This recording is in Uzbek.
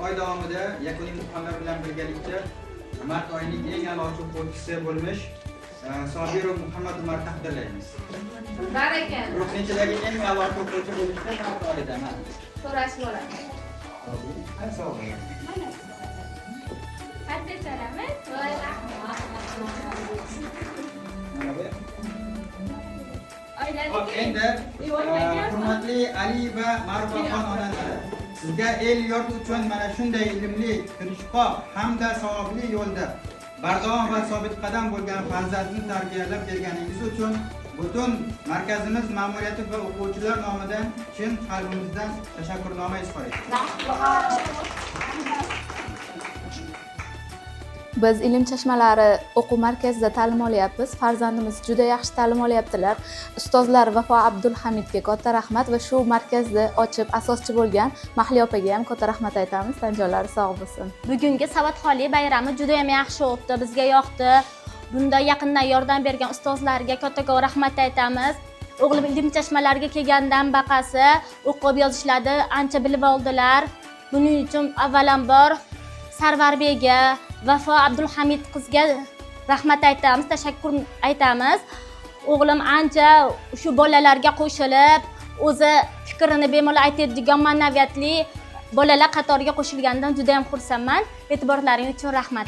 Oy davomida yakuniy imtihonlar bilan birgalikda mart oyining eng a'lochi o'quvchisi bo'lmish Sobirov Muhammad Umar taqdirlaymiz. Baraka. Guruhnichidagi eng a'lochi o'quvchi bo'lishda mart oyida So'rash bo'ladi. Sog' bo'ling. Katta salomat. Voy rahmat. Endi hurmatli Ali va Ma'rufaxon onalari, sizga el yurt uchun mana shunday ilmli, tirishqoq hamda savobli yo'lda bardavom va sobit qadam bo'lgan farzandni tarbiyalab berganingiz uchun butun markazimiz ma'muriyati va o'quvchilar nomidan chin qalbimizdan tashakkurnoma izhor etamiz. Biz Ilm chashmalari o'quv markazida ta'lim olyapmiz. Farzandimiz juda yaxshi ta'lim olyaptilar. Ustozlar Vafo Abdulhamidga katta rahmat va shu markazni ochib asoschi bo'lgan Mahliyo opaga ham katta rahmat aytamiz. Tanjonlari sog' bo'lsin. Bugungi savodxonlik bayrami juda ham yaxshi o'tdi, bizga yoqdi. Bunda yaqindan yordam bergan ustozlarga katta rahmat aytamiz. O'g'lim Ilm chashmalariga kelgandan baqasi o'qib yozishlarni ancha bilib oldilar. Buning uchun avvalambor Sarvarbega, Vafo Abdulhamid qizga rahmat aytamiz, tashakkur aytamiz. O'g'lim ancha shu bolalarga qo'shilib, o'zi fikrini bemalol aytadigan ma'naviyatli bolalar qatoriga qo'shilganidan juda ham xursandman. E'tiborlaringiz uchun rahmat.